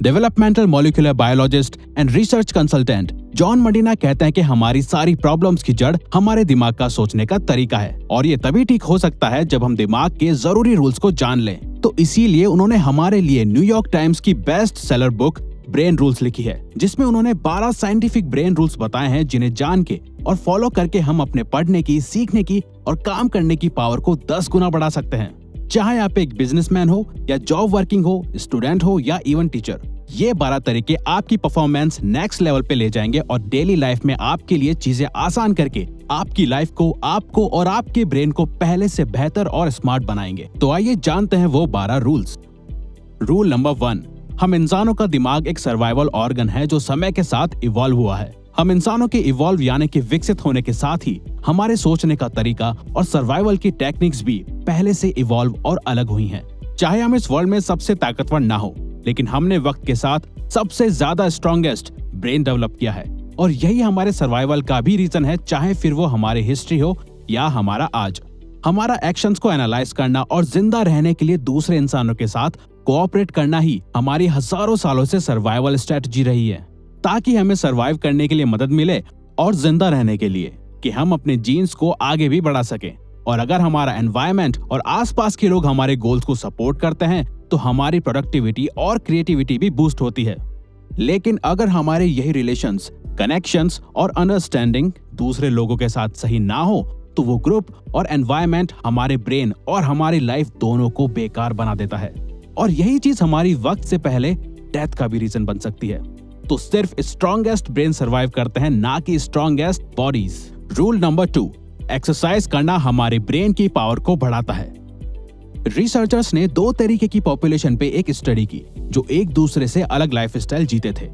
Developmental molecular biologist and research consultant John Medina कहते हैं कि हमारी सारी प्रॉब्लम्स की जड़ हमारे दिमाग का सोचने का तरीका है और ये तभी ठीक हो सकता है जब हम दिमाग के जरूरी रूल्स को जान लें। तो इसीलिए उन्होंने हमारे लिए न्यूयॉर्क टाइम्स की best seller book brain rules लिखी है, जिसमें उन्होंने 12 साइंटिफिक ब्रेन रूल्स बताए हैं जिन्हें जान के और फॉलो करके हम अपने पढ़ने की, सीखने की और काम करने की पावर को 10 गुना बढ़ा सकते हैं। चाहे आप एक बिजनेसमैन हो या जॉब वर्किंग हो, स्टूडेंट हो या इवन टीचर, ये 12 तरीके आपकी परफॉर्मेंस नेक्स्ट लेवल पे ले जाएंगे और डेली लाइफ में आपके लिए चीजें आसान करके आपकी लाइफ को, आपको और आपके ब्रेन को पहले से बेहतर और स्मार्ट बनाएंगे। तो आइए जानते हैं वो 12 रूल्स। रूल नंबर 1, हम इंसानों का दिमाग एक सर्वाइवल ऑर्गन है जो समय के साथ इवॉल्व हुआ है। हम इंसानों के इवॉल्व यानी कि विकसित होने के साथ ही हमारे सोचने का तरीका और सर्वाइवल की टेक्निक्स भी पहले से इवॉल्व और अलग हुई हैं। चाहे हम इस वर्ल्ड में सबसे ताकतवर ना हो, लेकिन हमने वक्त के साथ सबसे ज्यादा स्ट्रॉन्गेस्ट ब्रेन डेवलप किया है और यही हमारे सर्वाइवल का भी रीजन है, चाहे फिर वो हमारी हिस्ट्री हो या हमारा आज। हमारा एक्शंस को एनालाइज करना और जिंदा रहने के लिए दूसरे इंसानों के साथ कोऑपरेट करना ही हमारी हजारों सालों से सर्वाइवल स्ट्रेटजी रही है, ताकि हमें सर्वाइव करने के लिए मदद मिले और जिंदा रहने के लिए कि हम अपने जीन्स को आगे भी बढ़ा सकें। और अगर हमारा एनवायरनमेंट और आसपास के लोग हमारे गोल्स को सपोर्ट करते हैं तो हमारी प्रोडक्टिविटी और क्रिएटिविटी भी बूस्ट होती है। लेकिन अगर हमारे यही रिलेशंस, कनेक्शंस और अंडरस्टैंडिंग दूसरे लोगों के साथ सही ना हो तो वो ग्रुप और एनवायरनमेंट हमारे ब्रेन और हमारी लाइफ दोनों को बेकार बना देता है और यही चीज हमारी वक्त से पहले डेथ का भी रीजन बन सकती है। तो सिर्फ स्ट्रॉन्गेस्ट ब्रेन सर्वाइव करते हैं, ना कि strongest bodies. Rule number 2, exercise करना हमारे ब्रेन की पावर को बढ़ाता है। रिसर्चर्स ने 2 तरीके की पॉपुलेशन पे एक स्टडी की जो एक दूसरे से अलग लाइफस्टाइल जीते थे।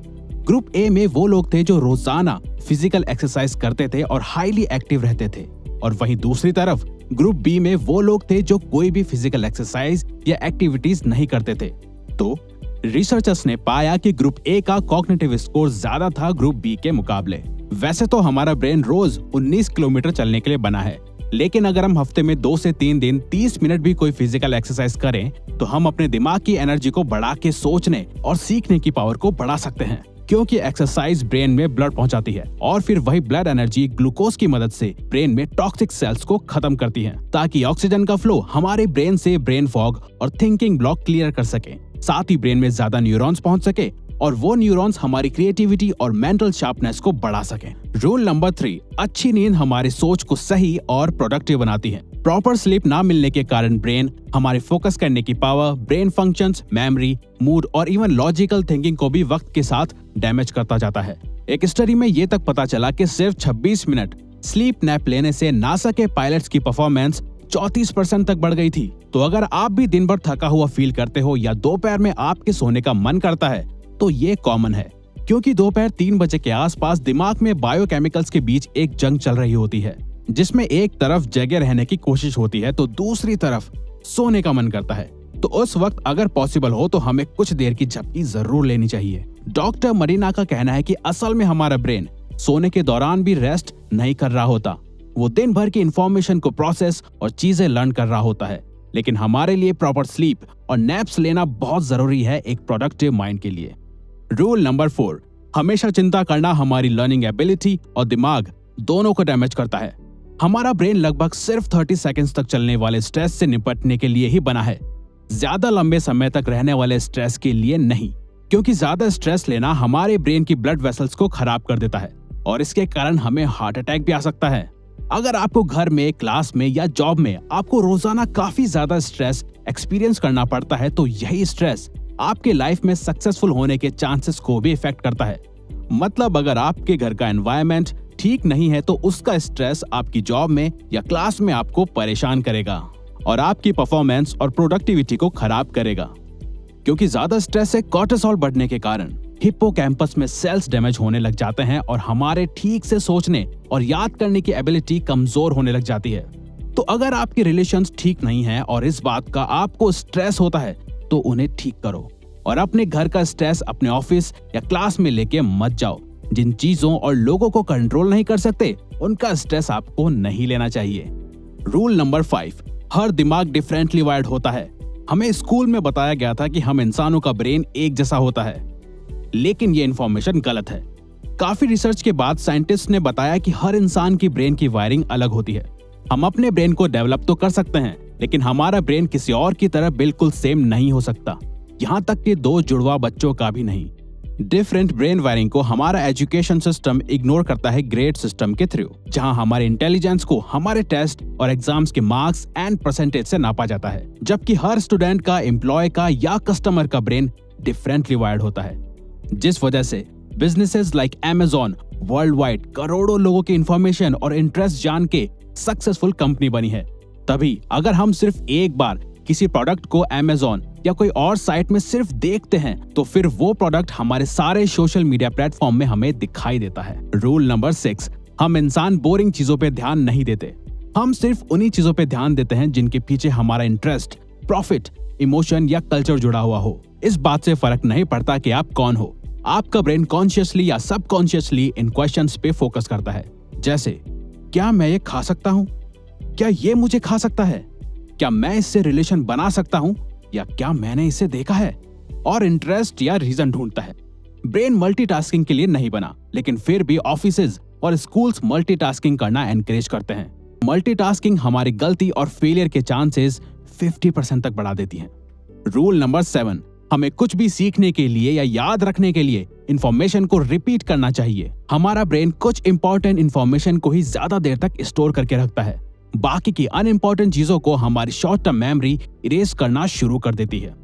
ग्रुप ए में वो लोग थे जो रोजाना फिजिकल एक्सरसाइज करते थे और हाईली एक्टिव रहते थे, और वहीं दूसरी तरफ ग्रुप बी में वो लोग थे जो कोई भी फिजिकल एक्सरसाइज या एक्टिविटीज नहीं करते थे। तो रिसर्चर्स ने पाया कि ग्रुप ए का कॉग्निटिव स्कोर ज्यादा था ग्रुप बी के मुकाबले। वैसे तो हमारा ब्रेन रोज 19 किलोमीटर चलने के लिए बना है, लेकिन अगर हम हफ्ते में 2 से 3 दिन 30 मिनट भी कोई फिजिकल एक्सरसाइज करें तो हम अपने दिमाग की एनर्जी को बढ़ा के सोचने और सीखने की पावर को बढ़ा सकते हैं, क्योंकि एक्सरसाइज ब्रेन में ब्लड पहुंचाती है और फिर वही ब्लड एनर्जी ग्लूकोज की मदद से ब्रेन में टॉक्सिक सेल्स को खत्म करती है, ताकि ऑक्सीजन का फ्लो हमारे ब्रेन से ब्रेन फॉग और थिंकिंग ब्लॉक क्लियर कर सके। साथ ही ब्रेन में ज्यादा न्यूरॉन्स पहुंच सके और वो न्यूरॉन्स हमारी क्रिएटिविटी और मेंटल शार्पनेस को बढ़ा सके। रूल नंबर 3, अच्छी नींद हमारी सोच को सही और प्रोडक्टिव बनाती है। प्रॉपर स्लीप ना मिलने के कारण ब्रेन हमारे फोकस करने की power, brain functions, memory, mood और इवन लॉजिकल थिंकिंग को भी वक्त के साथ डैमेज करता जाता है। एक स्टडी में ये तक पता चला कि सिर्फ 26 मिनट स्लीप नैप लेने से नासा के पायलट्स की परफॉर्मेंस 34% तक बढ़ गई थी। तो अगर आप भी दिन भर थका हुआ फील करते हो या दोपहर में आपके सोने का मन करता है तो ये कॉमन है, क्योंकि दोपहर 3 बजे के आसपास दिमाग में बायोकेमिकल्स के बीच एक जंग चल रही होती है, जिसमें एक तरफ जगे रहने की कोशिश होती है तो दूसरी तरफ सोने का मन करता है। तो उस वक्त अगर पॉसिबल हो तो हमें कुछ देर की झपकी जरूर लेनी चाहिए। डॉक्टर मरीना का कहना है कि असल में हमारा ब्रेन सोने के दौरान भी रेस्ट नहीं कर रहा होता, वो दिन भर की इंफॉर्मेशन को प्रोसेस और चीजें लर्न कर रहा होता है। लेकिन हमारे लिए प्रॉपर स्लीप और नैप्स लेना बहुत जरूरी है एक प्रोडक्टिव माइंड के लिए। रूल नंबर 4, हमेशा चिंता करना हमारी लर्निंग एबिलिटी और दिमाग दोनों को डैमेज करता है। हमारा ब्रेन लगभग सिर्फ 30 सेकंड्स तक चलने वाले स्ट्रेस से निपटने के लिए ही बना है, ज्यादा लंबे समय तक रहने वाले स्ट्रेस के लिए नहीं, क्योंकि ज्यादा स्ट्रेस लेना हमारे ब्रेन की ब्लड वेसल्स को खराब कर देता है और इसके कारण हमें हार्ट अटैक भी आ सकता है। अगर आपको घर में, क्लास में या जॉब में आपको रोजाना काफी ज्यादा स्ट्रेस एक्सपीरियंस करना पड़ता है तो यही स्ट्रेस आपके लाइफ में सक्सेसफुल होने के चांसेस को भी इफेक्ट करता है। मतलब अगर आपके घर का एनवायरनमेंट ठीक नहीं है तो उसका स्ट्रेस आपकी जॉब में या क्लास में आपको परेशान करेगा और आपकी परफॉर्मेंस और प्रोडक्टिविटी को खराब करेगा, क्योंकि ज्यादा स्ट्रेस से कॉर्टिसोल बढ़ने के कारण हिप्पोकैम्पस में सेल्स डैमेज होने लग जाते हैं और हमारे ठीक से सोचने और याद करने की एबिलिटी कमजोर होने लग जाती है। तो अगर आपके रिलेशंस ठीक नहीं है और इस बात का आपको स्ट्रेस होता है तो उन्हें ठीक करो और अपने घर का स्ट्रेस अपने ऑफिस या क्लास में लेके मत जाओ। जिन चीजों और लोगों को कंट्रोल नहीं कर सकते उनका स्ट्रेस आपको नहीं लेना चाहिए। रूल नंबर 5, हर दिमाग डिफरेंटली वायर्ड होता है। हमें स्कूल में बताया गया था कि हम इंसानों का ब्रेन एक जैसा होता है, लेकिन ये इन्फॉर्मेशन गलत है। काफी रिसर्च के बाद साइंटिस्ट ने बताया कि हर इंसान की ब्रेन की वायरिंग अलग होती है। हम अपने ब्रेन को डेवलप तो कर सकते हैं, लेकिन हमारा ब्रेन किसी और की तरह बिल्कुल सेम नहीं हो सकता, यहाँ तक कि दो जुड़वा बच्चों का भी नहीं। डिफरेंट ब्रेन वायरिंग को हमारा एजुकेशन सिस्टम इग्नोर करता है ग्रेड सिस्टम के थ्रू, जहां हमारे इंटेलिजेंस को हमारे टेस्ट और एग्जाम्स के मार्क्स एंड परसेंटेज से नापा जाता है, जबकि हर स्टूडेंट का, एम्प्लॉय का या कस्टमर का ब्रेन डिफरेंटली वायर्ड होता है। जिस वजह से businesses like Amazon world wide करोड़ों लोगों की इंफॉर्मेशन और इंटरेस्ट जान के सक्सेसफुल कंपनी बनी है। तभी अगर हम सिर्फ एक बार किसी प्रोडक्ट को Amazon या कोई और साइट में सिर्फ देखते हैं, तो फिर वो प्रोडक्ट हमारे सारे सोशल मीडिया प्लेटफॉर्म में हमें दिखाई देता है। रूल नंबर 6, हम इंसान बोरिंग चीजों पे ध्यान नहीं देते। हम सिर्फ उन्हीं चीजों पे ध्यान देते हैं जिनके पीछे हमारा इंटरेस्ट, प्रॉफिट, इमोशन या कल्चर जुड़ा हुआ हो। इस बात से फर्क नहीं पड़ता कि आप कौन हो, आपका ब्रेन कॉन्शियसली या सबकॉन्शियसली इन क्वेश्चंस पे फोकस करता है। जैसे, क्या मैं ये खा सकता हूँ? क्या ये मुझे खा सकता है? क्या मैं इससे रिलेशन बना सकता हूँ? या क्या मैंने इसे देखा है? और इंटरेस्ट या रीजन ढूंढता है। ब्रेन मल्टीटास्किंग के लिए नहीं बना, लेकिन फिर भी ऑफिसेज और स्कूल्स मल्टीटास्किंग करना एनकरेज करते हैं। मल्टीटास्किंग हमारी गलती और फेलियर के चांसेस 50% तक बढ़ा देती है। रूल नंबर 7, हमें कुछ भी सीखने के लिए या याद रखने के लिए इंफॉर्मेशन को रिपीट करना चाहिए। हमारा ब्रेन कुछ इंपॉर्टेंट इंफॉर्मेशन को ही ज्यादा देर तक स्टोर करके रखता है, बाकी की अनइम्पॉर्टेंट चीजों को हमारी शॉर्ट टर्म मेमोरी इरेज करना शुरू कर देती है।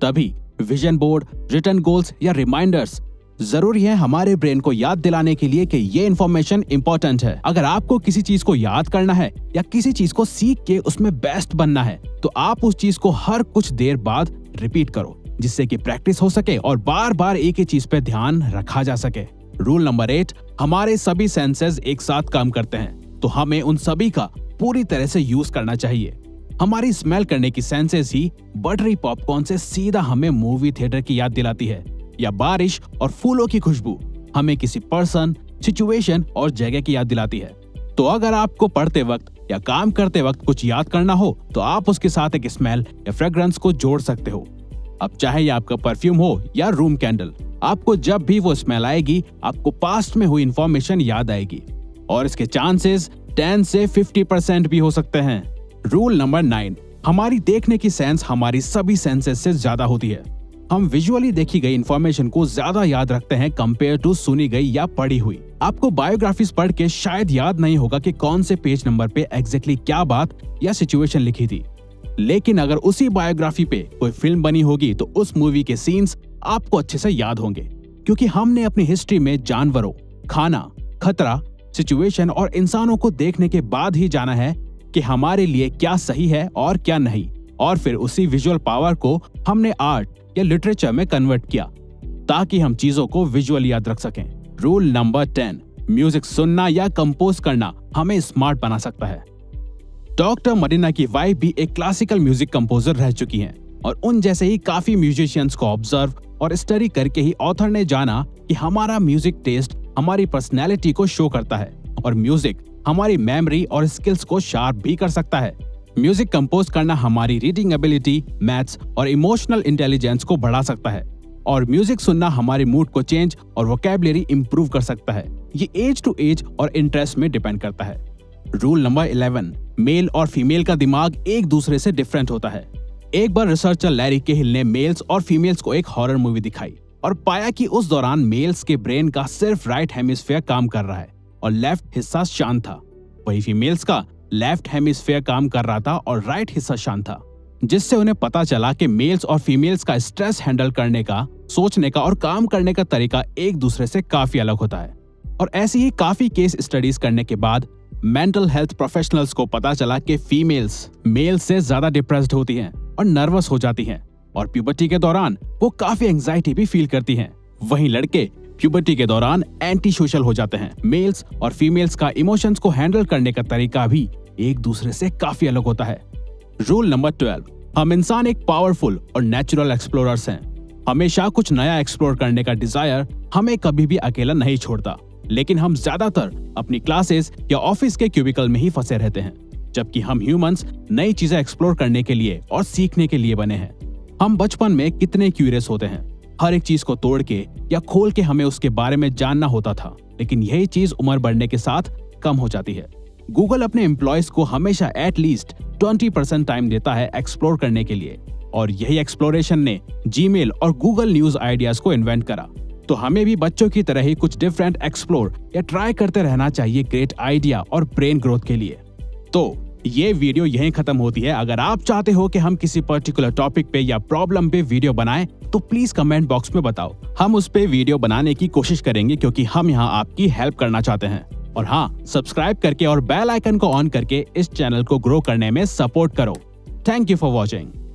तभी विजन बोर्ड, रिटन गोल्स या रिमाइंडर्स जरूरी है हमारे ब्रेन को याद दिलाने के लिए कि ये इन्फॉर्मेशन इंपॉर्टेंट है। अगर आपको किसी चीज को याद करना है या किसी चीज को सीख के उसमें बेस्ट बनना है, तो आप उस चीज को हर कुछ देर बाद रिपीट करो, जिससे कि प्रैक्टिस हो सके और बार बार एक ही चीज पे ध्यान रखा जा सके। रूल नंबर 8, हमारे सभी सेंसेस एक साथ काम करते हैं, तो हमें उन सभी का पूरी तरह से यूज करना चाहिए। हमारी स्मेल करने की सेंसेस ही बटरी पॉपकॉर्न से सीधा हमें मूवी थिएटर की याद दिलाती है, या बारिश और फूलों की खुशबू हमें किसी पर्सन, सिचुएशन और जगह की याद दिलाती है। तो अगर आपको पढ़ते वक्त या काम करते वक्त कुछ याद करना हो, तो आप उसके साथ एक स्मेल या फ्रेग्रेंस को जोड़ सकते हो। अब चाहे ये आपका परफ्यूम हो या रूम कैंडल, आपको जब भी वो स्मेल आएगी, आपको पास्ट में हुई इंफॉर्मेशन याद आएगी, और इसके चांसेस 10 से 50% भी हो सकते हैं। रूल नंबर 9, हमारी देखने की सेंस हमारी सभी सेंसेस से ज्यादा होती है। हम विजुअली देखी गई इंफॉर्मेशन को ज्यादा याद रखते हैं कंपेयर टू सुनी गई या पढ़ी हुई। आपको बायोग्राफीज पढ़ के शायद याद नहीं होगा कि कौन से पेज नंबर पे एग्जैक्टली क्या बात या सिचुएशन लिखी थी, लेकिन अगर उसी बायोग्राफी पे कोई फिल्म बनी होगी तो उस मूवी के सीन्स आपको अच्छे से याद होंगे, क्योंकि हमने अपनी हिस्ट्री में जानवरों, खाना, खतरा, सिचुएशन और इंसानों को देखने के बाद ही जाना है कि हमारे लिए क्या सही है और क्या नहीं, और फिर उसी विजुअल पावर को हमने आर्ट या लिटरेचर में कन्वर्ट किया ताकि हम चीजों को विजुअल याद रख सकें। रूल नंबर 10, म्यूजिक सुनना या कंपोज करना हमें स्मार्ट बना सकता है। डॉक्टर मरीना की वाइफ भी एक क्लासिकल म्यूजिक कंपोजर रह चुकी हैं, और उन जैसे ही काफी म्यूजिशियंस को ऑब्जर्व और स्टडी करके ही ऑथर ने जाना कि हमारा म्यूजिक टेस्ट हमारी पर्सनैलिटी को शो करता है, और म्यूजिक हमारी मेमोरी और स्किल्स को शार्प भी कर सकता है। म्यूजिक कंपोज करना हमारी रीडिंग एबिलिटी, मैथ्स और इमोशनल इंटेलिजेंस को बढ़ा सकता है, और म्यूजिक सुनना हमारे मूड को चेंज और वोकैबुलरी इंप्रूव कर सकता है। ये एज टू एज और इंटरेस्ट में डिपेंड करता है। रूल नंबर 11, मेल और फीमेल का दिमाग एक दूसरे से डिफरेंट होता है। एक बार रिसर्चर लैरी केहिल ने मेल्स और फीमेल्स को एक हॉरर मूवी दिखाई और पाया कि उस दौरान मेल्स के ब्रेन का सिर्फ राइट हेमिस्फीयर काम कर रहा है और लेफ्ट हिस्सा शांत था, वही फीमेल्स का लेफ्ट हेमिस्फीयर काम कर रहा था और राइट हिस्सा शांत था, जिससे उन्हें पता चला कि मेल्स और फीमेल्स का स्ट्रेस हैंडल करने का, सोचने का और काम करने का तरीका एक दूसरे से काफी अलग होता है। और ऐसी ही काफी केस स्टडीज करने के बाद मेंटल हेल्थ प्रोफेशनल्स को पता चला कि फीमेल्स मेल्स से ज्यादा डिप्रेस्ड होती हैं और नर्वस हो जाती हैं, और प्यूबर्टी के दौरान वो काफी एंजाइटी भी फील करती हैं। वहीं लड़के प्यूबर्टी के दौरान एंटी सोशल हो जाते हैं। मेल्स और फीमेल्स का इमोशंस को हैंडल करने का तरीका भी एक दूसरे से काफी अलग होता है। रूल नंबर 12, हम इंसान एक पावरफुल और नेचुरल एक्सप्लोरर्स हैं। हमेशा कुछ नया एक्सप्लोर करने का डिजायर हमें कभी भी अकेला नहीं छोड़ता, लेकिन हम ज्यादातर अपनी क्लासेस या ऑफिस के क्यूबिकल में ही फंसे रहते हैं, जबकि हम ह्यूमंस नई चीजें एक्सप्लोर करने के लिए और सीखने के लिए बने हैं। हम बचपन में कितने क्यूरियस होते हैं, हर एक चीज को तोड़ के या खोल के हमें उसके बारे में जानना होता था, लेकिन यही चीज उम्र बढ़ने के साथ कम हो जाती है। गूगल अपने एम्प्लॉयज को हमेशा एटलीस्ट 20% टाइम देता है एक्सप्लोर करने के लिए, और यही एक्सप्लोरेशन ने जीमेल और गूगल न्यूज आइडियाज को इन्वेंट करा। तो हमें भी बच्चों की तरह ही कुछ डिफरेंट एक्सप्लोर या ट्राई करते रहना चाहिए ग्रेट आइडिया और ब्रेन ग्रोथ के लिए। तो ये वीडियो यहीं खत्म होती है। अगर आप चाहते हो कि हम किसी पर्टिकुलर टॉपिक पे या प्रॉब्लम पे वीडियो बनाएं तो प्लीज कमेंट बॉक्स में बताओ। हम उस पे वीडियो बनाने की कोशिश करेंगे, क्योंकि हम यहाँ आपकी हेल्प करना चाहते हैं। और हाँ, सब्सक्राइब करके और बेल आइकन को ऑन करके इस चैनल को ग्रो करने में सपोर्ट करो। Thank you for watching.